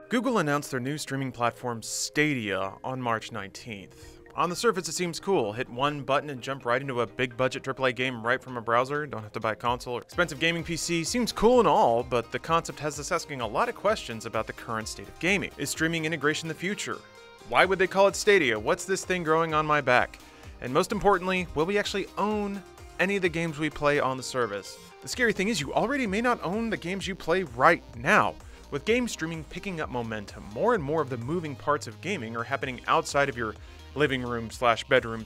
Google announced their new streaming platform Stadia on March 19th. On the surface, it seems cool. Hit one button and jump right into a big-budget AAA game right from a browser. Don't have to buy a console or expensive gaming PC. Seems cool and all, but the concept has us asking a lot of questions about the current state of gaming. Is streaming integration the future? Why would they call it Stadia? What's this thing growing on my back? And most importantly, will we actually own any of the games we play on the service? The scary thing is you already may not own the games you play right now. With game streaming picking up momentum, more and more of the moving parts of gaming are happening outside of your living room / bedroom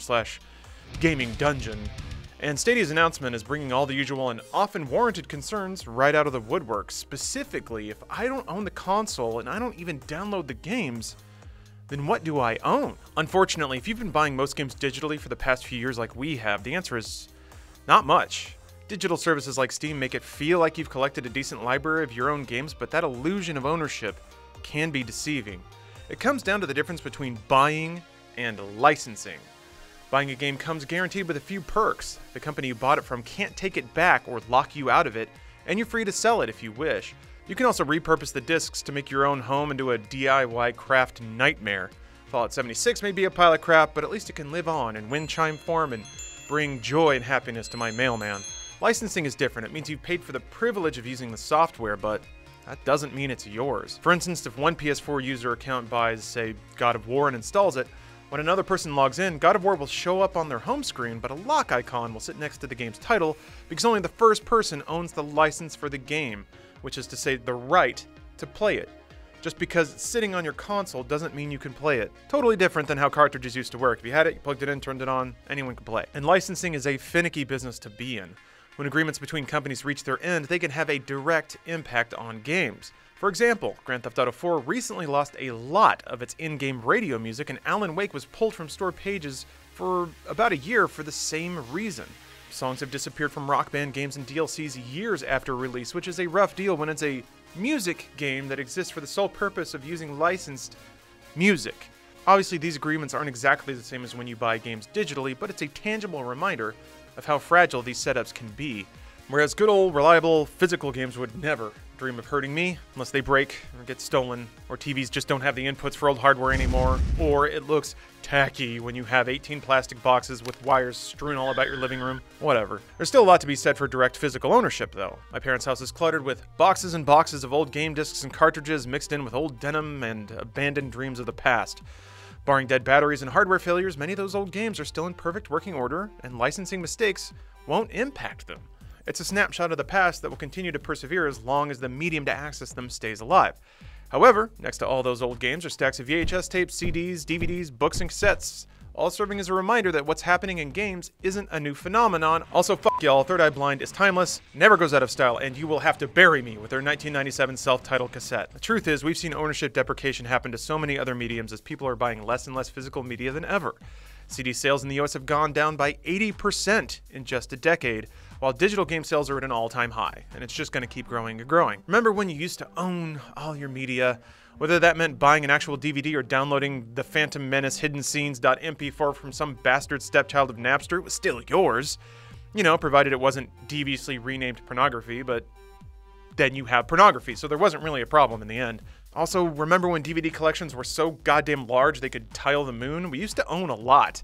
/ gaming dungeon. And Stadia's announcement is bringing all the usual and often warranted concerns right out of the woodwork. Specifically, if I don't own the console and I don't even download the games, then what do I own? Unfortunately, if you've been buying most games digitally for the past few years like we have, the answer is not much. Digital services like Steam make it feel like you've collected a decent library of your own games, but that illusion of ownership can be deceiving. It comes down to the difference between buying and licensing. Buying a game comes guaranteed with a few perks. The company you bought it from can't take it back or lock you out of it, and you're free to sell it if you wish. You can also repurpose the discs to make your own home into a DIY craft nightmare. Fallout 76 may be a pile of crap, but at least it can live on in wind chime form and bring joy and happiness to my mailman. Licensing is different. It means you've paid for the privilege of using the software, but that doesn't mean it's yours. For instance, if one PS4 user account buys, say, God of War and installs it, when another person logs in, God of War will show up on their home screen, but a lock icon will sit next to the game's title because only the first person owns the license for the game, which is to say the right to play it. Just because it's sitting on your console doesn't mean you can play it. Totally different than how cartridges used to work. If you had it, you plugged it in, turned it on, anyone could play. And licensing is a finicky business to be in. When agreements between companies reach their end, they can have a direct impact on games. For example, Grand Theft Auto 4 recently lost a lot of its in-game radio music, and Alan Wake was pulled from store pages for about a year for the same reason. Songs have disappeared from Rock Band games and DLCs years after release, which is a rough deal when it's a music game that exists for the sole purpose of using licensed music. Obviously, these agreements aren't exactly the same as when you buy games digitally, but it's a tangible reminder of how fragile these setups can be. Whereas good old, reliable, physical games would never dream of hurting me unless they break or get stolen, or TVs just don't have the inputs for old hardware anymore, or it looks tacky when you have 18 plastic boxes with wires strewn all about your living room. Whatever. There's still a lot to be said for direct physical ownership, though. My parents' house is cluttered with boxes and boxes of old game discs and cartridges mixed in with old denim and abandoned dreams of the past. Barring dead batteries and hardware failures, many of those old games are still in perfect working order, and licensing mistakes won't impact them. It's a snapshot of the past that will continue to persevere as long as the medium to access them stays alive. However, next to all those old games are stacks of VHS tapes, CDs, DVDs, books, and cassettes, all serving as a reminder that what's happening in games isn't a new phenomenon. Also, fuck y'all, Third Eye Blind is timeless, never goes out of style, and you will have to bury me with their 1997 self-titled cassette. The truth is, we've seen ownership deprecation happen to so many other mediums as people are buying less and less physical media than ever. CD sales in the US have gone down by 80% in just a decade, while digital game sales are at an all-time high, and it's just going to keep growing and growing. Remember when you used to own all your media? Whether that meant buying an actual DVD or downloading the Phantom Menace hidden scenes.mp4 from some bastard stepchild of Napster, it was still yours. You know, provided it wasn't deviously renamed pornography, but then you have pornography, so there wasn't really a problem in the end. Also, remember when DVD collections were so goddamn large they could tile the moon? We used to own a lot.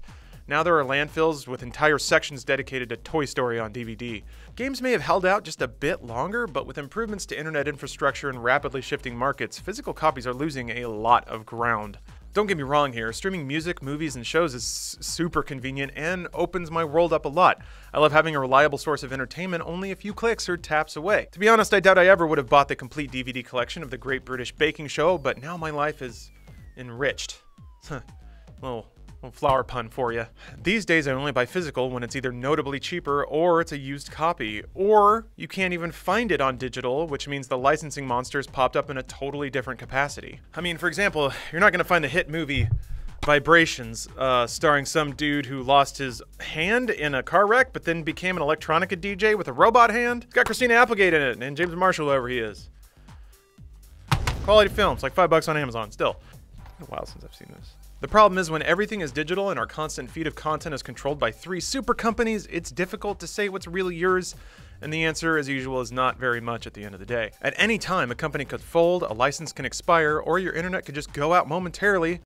Now there are landfills with entire sections dedicated to Toy Story on DVD. Games may have held out just a bit longer, but with improvements to internet infrastructure and rapidly shifting markets, physical copies are losing a lot of ground. Don't get me wrong here, streaming music, movies, and shows is super convenient and opens my world up a lot. I love having a reliable source of entertainment only a few clicks or taps away. To be honest, I doubt I ever would have bought the complete DVD collection of The Great British Baking Show, but now my life is enriched. Little flower pun for you. These days I only buy physical when it's either notably cheaper or it's a used copy, or you can't even find it on digital, which means the licensing monsters popped up in a totally different capacity. I mean, for example, you're not going to find the hit movie Vibrations, starring some dude who lost his hand in a car wreck but then became an electronica DJ with a robot hand. It's got Christina Applegate in it and James Marshall, whoever he is. Quality films, like $5 on Amazon, still. It's been a while since I've seen this. The problem is when everything is digital and our constant feed of content is controlled by 3 super companies, it's difficult to say what's really yours And the answer, as usual, is not very much at the end of the day. At any time, a company could fold, a license can expire, or your internet could just go out momentarily,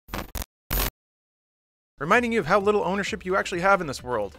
reminding you of how little ownership you actually have in this world.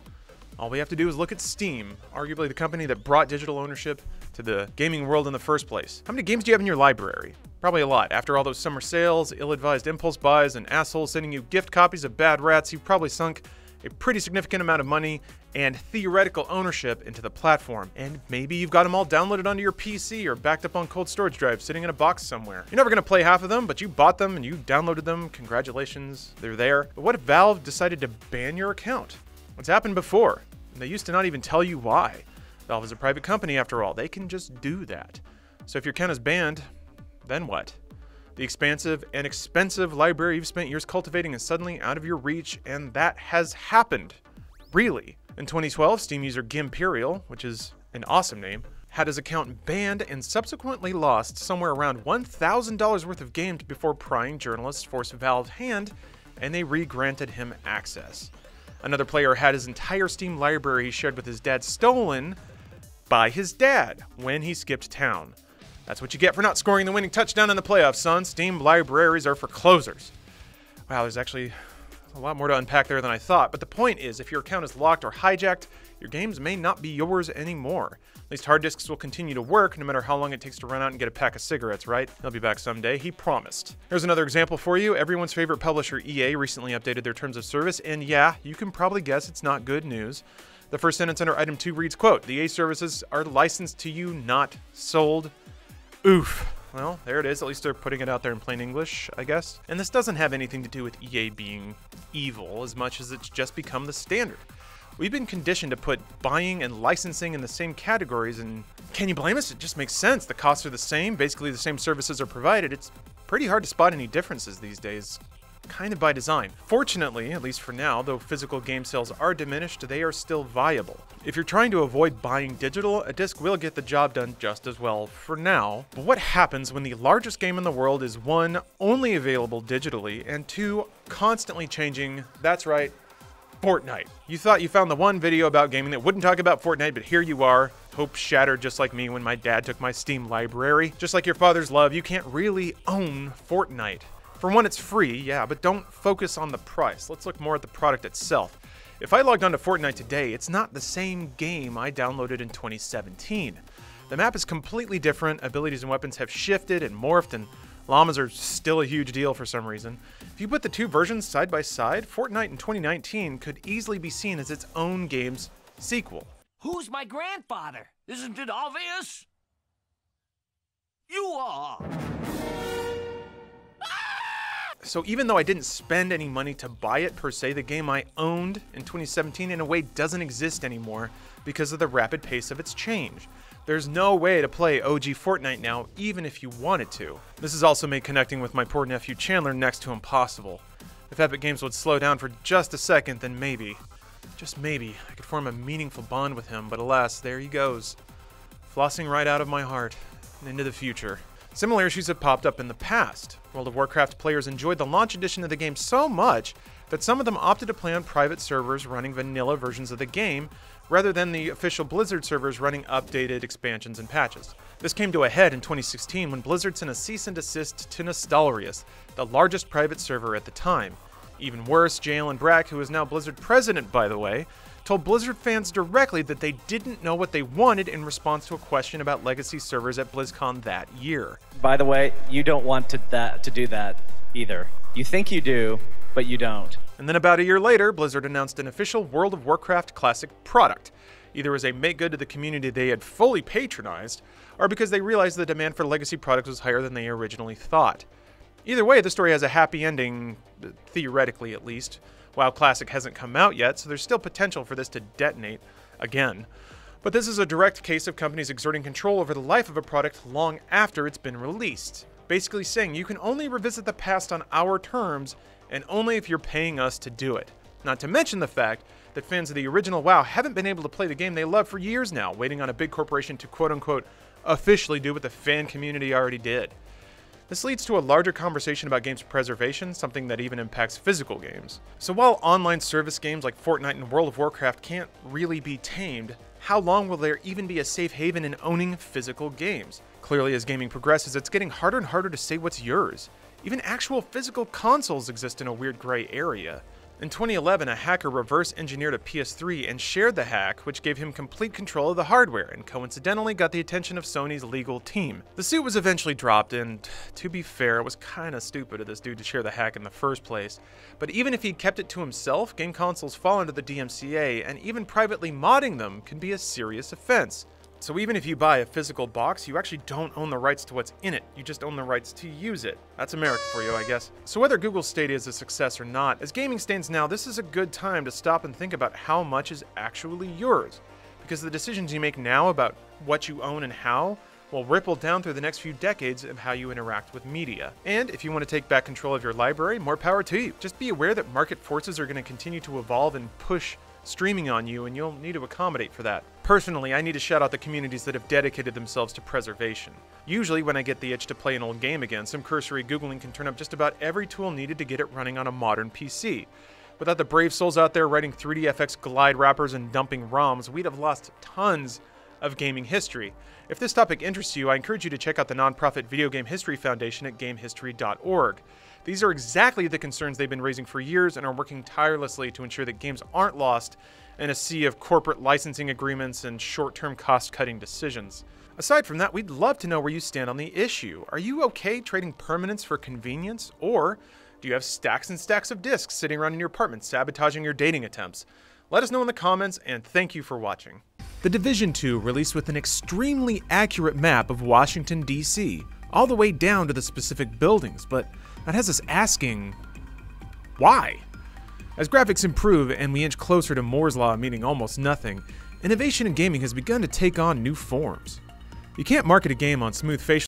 All we have to do is look at Steam, arguably the company that brought digital ownership to the gaming world in the first place. How many games do you have in your library? Probably a lot. After all those summer sales, ill-advised impulse buys, and assholes sending you gift copies of Bad Rats, you've probably sunk a pretty significant amount of money and theoretical ownership into the platform. And maybe you've got them all downloaded onto your PC or backed up on cold storage drives sitting in a box somewhere. You're never gonna play half of them, but you bought them and you downloaded them. Congratulations, they're there. But what if Valve decided to ban your account? What's happened before? And they used to not even tell you why. Valve is a private company after all. They can just do that. So if your account is banned, then what? The expansive and expensive library you've spent years cultivating is suddenly out of your reach, and that has happened. Really. In 2012, Steam user Gimperial, which is an awesome name, had his account banned and subsequently lost somewhere around $1,000 worth of games before prying journalists forced Valve's hand, and they re-granted him access. Another player had his entire Steam library he shared with his dad stolen by his dad when he skipped town. That's what you get for not scoring the winning touchdown in the playoffs, son. Steam libraries are for closers. Wow, there's actually a lot more to unpack there than I thought, but the point is, if your account is locked or hijacked, your games may not be yours anymore. At least hard disks will continue to work, no matter how long it takes to run out and get a pack of cigarettes, right? He'll be back someday, he promised. Here's another example for you. Everyone's favorite publisher, EA, recently updated their terms of service, and yeah, you can probably guess it's not good news. The first sentence under item 2 reads, quote, "The EA services are licensed to you, not sold." Oof. Well, there it is. At least they're putting it out there in plain English, I guess. And this doesn't have anything to do with EA being evil as much as it's just become the standard. We've been conditioned to put buying and licensing in the same categories, and can you blame us? It just makes sense. The costs are the same. Basically, the same services are provided. It's pretty hard to spot any differences these days. Kind of by design. Fortunately, at least for now, though physical game sales are diminished, they are still viable. If you're trying to avoid buying digital, a disc will get the job done just as well for now. But what happens when the largest game in the world is 1, only available digitally, and 2, constantly changing? That's right, Fortnite. You thought you found the one video about gaming that wouldn't talk about Fortnite, but here you are. Hope shattered just like me when my dad took my Steam library. Just like your father's love, you can't really own Fortnite. For one, it's free, yeah, but don't focus on the price. Let's look more at the product itself. If I logged onto Fortnite today, it's not the same game I downloaded in 2017. The map is completely different, abilities and weapons have shifted and morphed, and llamas are still a huge deal for some reason. If you put the two versions side by side, Fortnite in 2019 could easily be seen as its own game's sequel. Who's my grandfather? Isn't it obvious? You are. So even though I didn't spend any money to buy it per se, the game I owned in 2017 in a way doesn't exist anymore because of the rapid pace of its change. There's no way to play OG Fortnite now, even if you wanted to. This has also made connecting with my poor nephew Chandler next to impossible. If Epic Games would slow down for just a second, then maybe, just maybe, I could form a meaningful bond with him, but alas, there he goes. Flossing right out of my heart and into the future. Similar issues have popped up in the past. World of Warcraft players enjoyed the launch edition of the game so much that some of them opted to play on private servers running vanilla versions of the game, rather than the official Blizzard servers running updated expansions and patches. This came to a head in 2016 when Blizzard sent a cease and desist to Nostalrius, the largest private server at the time. Even worse, Jalen Brack, who is now Blizzard president by the way, told Blizzard fans directly that they didn't know what they wanted in response to a question about legacy servers at BlizzCon that year. By the way, you don't want to do that either. You think you do, but you don't. And then about a year later, Blizzard announced an official World of Warcraft Classic product, either as a make good to the community they had fully patronized, or because they realized the demand for legacy products was higher than they originally thought. Either way, the story has a happy ending, theoretically at least. WoW Classic hasn't come out yet, so there's still potential for this to detonate again. But this is a direct case of companies exerting control over the life of a product long after it's been released. Basically saying you can only revisit the past on our terms, and only if you're paying us to do it. Not to mention the fact that fans of the original WoW haven't been able to play the game they love for years now, waiting on a big corporation to quote-unquote officially do what the fan community already did. This leads to a larger conversation about games preservation, something that even impacts physical games. So while online service games like Fortnite and World of Warcraft can't really be tamed, How long will there even be a safe haven in owning physical games? Clearly, as gaming progresses, it's getting harder and harder to say what's yours. Even actual physical consoles exist in a weird gray area. In 2011, a hacker reverse-engineered a PS3 and shared the hack, which gave him complete control of the hardware and coincidentally got the attention of Sony's legal team. The suit was eventually dropped, and to be fair, it was kinda stupid of this dude to share the hack in the first place. But even if he'd kept it to himself, game consoles fall under the DMCA, and even privately modding them can be a serious offense. So even if you buy a physical box, you actually don't own the rights to what's in it. You just own the rights to use it. That's America for you, I guess. So whether Google Stadia is a success or not, as gaming stands now, this is a good time to stop and think about how much is actually yours. Because the decisions you make now about what you own and how will ripple down through the next few decades of how you interact with media. And if you want to take back control of your library, more power to you. Just be aware that market forces are going to continue to evolve and push streaming on you, and you'll need to accommodate for that. Personally, I need to shout out the communities that have dedicated themselves to preservation. Usually when I get the itch to play an old game again, some cursory Googling can turn up just about every tool needed to get it running on a modern PC. Without the brave souls out there writing 3DFX glide wrappers and dumping ROMs, we'd have lost tons of gaming history. If this topic interests you, I encourage you to check out the nonprofit Video Game History Foundation at gamehistory.org. These are exactly the concerns they've been raising for years and are working tirelessly to ensure that games aren't lost in a sea of corporate licensing agreements and short-term cost-cutting decisions. Aside from that, we'd love to know where you stand on the issue. Are you okay trading permanence for convenience? Or do you have stacks and stacks of discs sitting around in your apartment sabotaging your dating attempts? Let us know in the comments, and thank you for watching. The Division 2 released with an extremely accurate map of Washington, D.C., all the way down to the specific buildings, but that has us asking, why? As graphics improve and we inch closer to Moore's Law meaning almost nothing, innovation in gaming has begun to take on new forms. You can't market a game on smooth facial